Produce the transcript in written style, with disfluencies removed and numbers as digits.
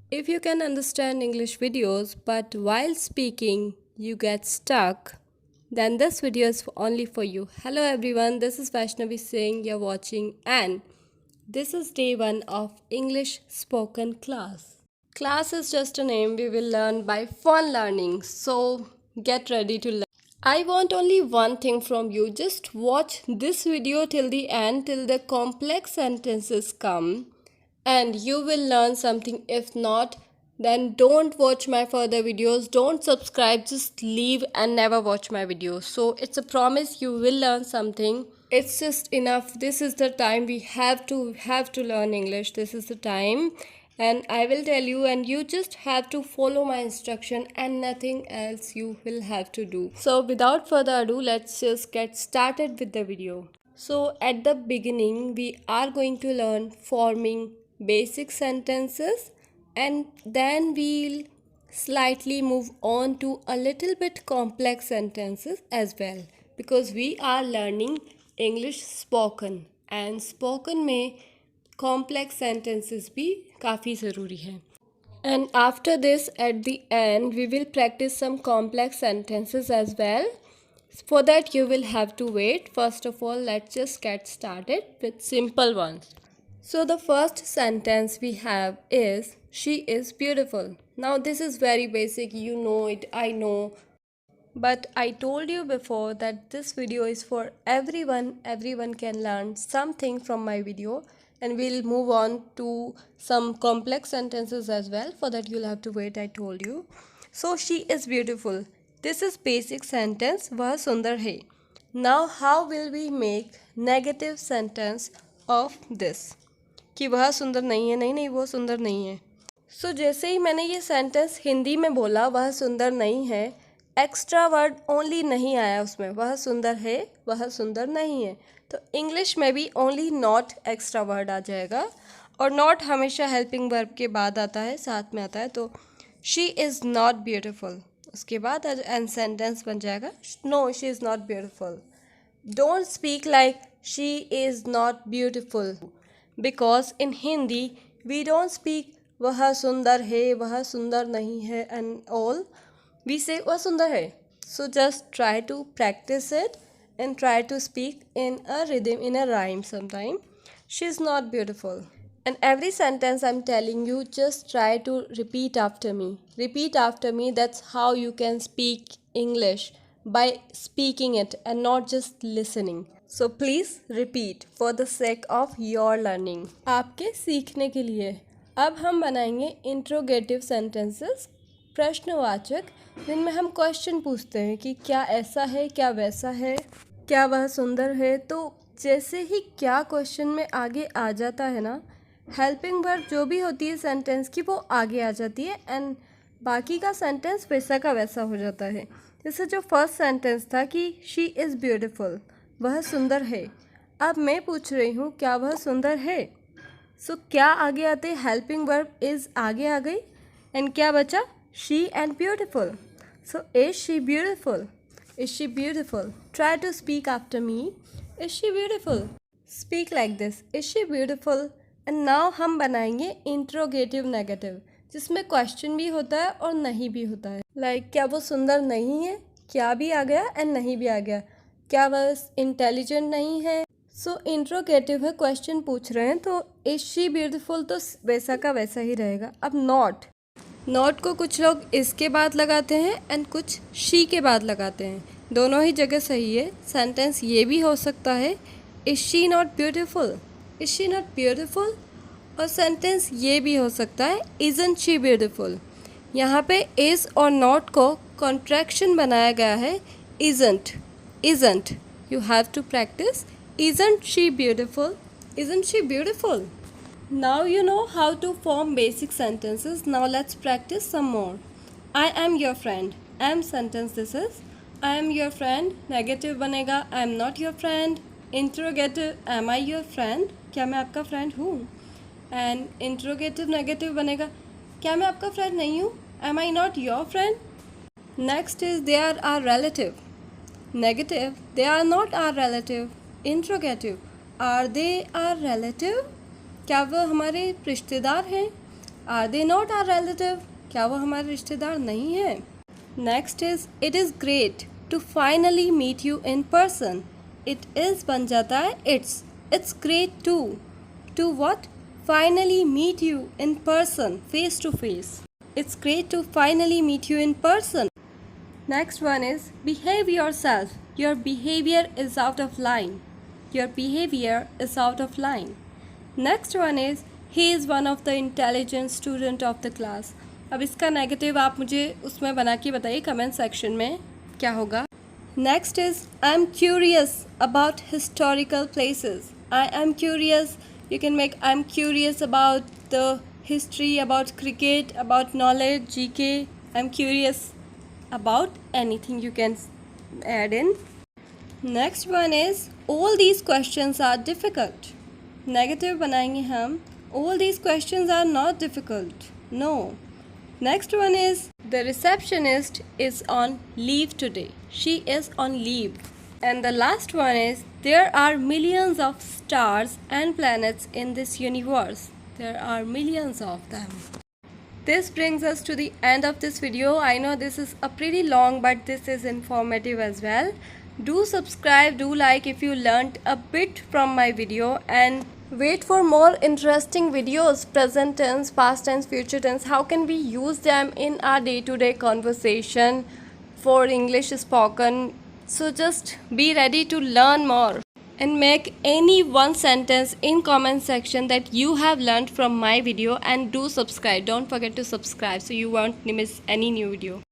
If you can understand English videos but while speaking you get stuck, then this video is only for you. Hello everyone, this is Vaishnavi Singh you're watching, and this is day 1 of English spoken class. Class is just a name we will learn by fun learning, so get ready to learn. I want only one thing from you. Just watch this video till the end, till the complex sentences come, and you will learn something. If not, then don't watch my further videos. Don't subscribe. Just leave and never watch my videos. So it's a promise you will learn something. It's just enough. This is the time we have to learn English. This is the time, and I will tell you, and you just have to follow my instruction and nothing else you will have to do. So without further ado, let's just get started with the video. So at the beginning we are going to learn forming basic sentences, and then we'll slightly move on to a little bit complex sentences as well, because we are learning English spoken, and spoken में complex sentences भी काफ़ी ज़रूरी है. And after this, at the end, we will practice some complex sentences as well. For that, you will have to wait. First of all, let's just get started with simple ones. So the first sentence we have is, she is beautiful. Now this is very basic, you know it, I know. But I told you before that this video is for everyone. Everyone can learn something from my video, and we'll move on to some complex sentences as well. For that you'll have to wait, I told you. So she is beautiful. This is basic sentence, वह सुंदर है. Now how will we make negative sentence of this? कि वह सुंदर नहीं है, नहीं वो सुंदर नहीं है. सो जैसे ही मैंने ये सेंटेंस हिंदी में बोला, वह सुंदर नहीं है, एक्स्ट्रा वर्ड ओनली नहीं आया उसमें, वह सुंदर है, वह सुंदर नहीं है. तो इंग्लिश में भी ओनली नॉट एक्स्ट्रा वर्ड आ जाएगा, और नॉट हमेशा हेल्पिंग वर्ब के बाद आता है, साथ में आता है. तो शी इज़ नॉट ब्यूटिफुल, उसके बाद एंड सेंटेंस बन जाएगा, no she is not beautiful. Don't speak like she is not beautiful, because in Hindi we don't speak वह सुंदर है, वह सुंदर नहीं है एंड ऑल. वी से वह सुंदर है. So just try to practice it and try to speak in a rhythm, in a rhyme sometime. She's not beautiful. And every sentence I'm telling you, just try to repeat after me. Repeat after me. That's how you can speak English, by speaking it and not just listening. So please repeat for the sake of your learning. आपके सीखने के लिए. अब हम बनाएंगे interrogative sentences, प्रश्नवाचक, जिनमें हम क्वेश्चन पूछते हैं कि क्या ऐसा है, क्या वैसा है, क्या वह सुंदर है. तो जैसे ही क्या क्वेश्चन में आगे आ जाता है ना, हेल्पिंग वर्ब जो भी होती है सेंटेंस की, वो आगे आ जाती है, एंड बाकी का सेंटेंस वैसा का वैसा हो जाता है. जैसे जो फर्स्ट सेंटेंस था कि शी इज़ ब्यूटिफुल, वह सुंदर है. अब मैं पूछ रही हूँ क्या वह सुंदर है. सो क्या आगे आते, हेल्पिंग वर्ब इज़ आगे आ गई, एंड क्या बचा, she and beautiful. So is she beautiful? Is she beautiful? Try to speak after me. Is she beautiful? Speak like this. Is she beautiful? And now हम बनाएंगे interrogative negative, जिसमें question भी होता है और नहीं भी होता है. Like क्या वो सुंदर नहीं है, क्या भी आ गया एंड नहीं भी आ गया. क्या वह इंटेलिजेंट नहीं है. सो इंट्रोगेटिव है, क्वेश्चन पूछ रहे हैं, तो इज शी ब्यूटिफुल तो वैसा का वैसा ही रहेगा. अब नॉट को कुछ लोग इसके बाद लगाते हैं एंड कुछ शी के बाद लगाते हैं. दोनों ही जगह सही है. सेंटेंस ये भी हो सकता है, is she not beautiful, is she not beautiful. और सेंटेंस ये भी हो सकता है, इजंट शी ब्यूटिफुल. यहाँ पे इज़ और नॉट को कॉन्ट्रैक्शन बनाया गया है, isn't, isn't. You have to practice. Isn't she beautiful, isn't she beautiful. Now you know how to form basic sentences. Now let's practice some more. I am your friend. Am sentence this is. I am your friend. Negative बनेगा, I am not your friend. Interrogative, am I your friend? क्या मैं आपका friend हूँ. And interrogative negative बनेगा, क्या मैं आपका friend नहीं हूँ. Am I not your friend? Next is they are our relative. Negative, they are not our relative. Interrogative, are they our relative? क्या वह हमारे रिश्तेदार हैं. Are they not our relative? क्या वो हमारे रिश्तेदार नहीं हैं? Next is it is great to finally meet you in person. It is बन जाता है it's great too. To what? Finally meet you in person, face to face. It's great to finally meet you in person. Next one is behave yourself. Your behavior is out of line. Your behavior is out of line. Next one is he is one of the intelligent student of the class. अब इसका negative आप मुझे उसमें बना के बताइए comment section में क्या होगा. Next is I am curious about historical places. I am curious. You can make I am curious about the history, about cricket, about knowledge, GK. I am curious about anything you can add in. Next one is all these questions are difficult. Negative बनाएंगे हम. All these questions are not difficult. No. Next one is the receptionist is on leave today. She is on leave. And the last one is there are millions of stars and planets in this universe. There are millions of them. This brings us to the end of this video. I know this is a pretty long, but this is informative as well. Do subscribe, do like if you learnt a bit from my video, and wait for more interesting videos, present tense, past tense, future tense. How can we use them in our day-to-day conversation for English spoken? So just be ready to learn more and make any one sentence in comment section that you have learned from my video, and do subscribe. Don't forget to subscribe so you won't miss any new video.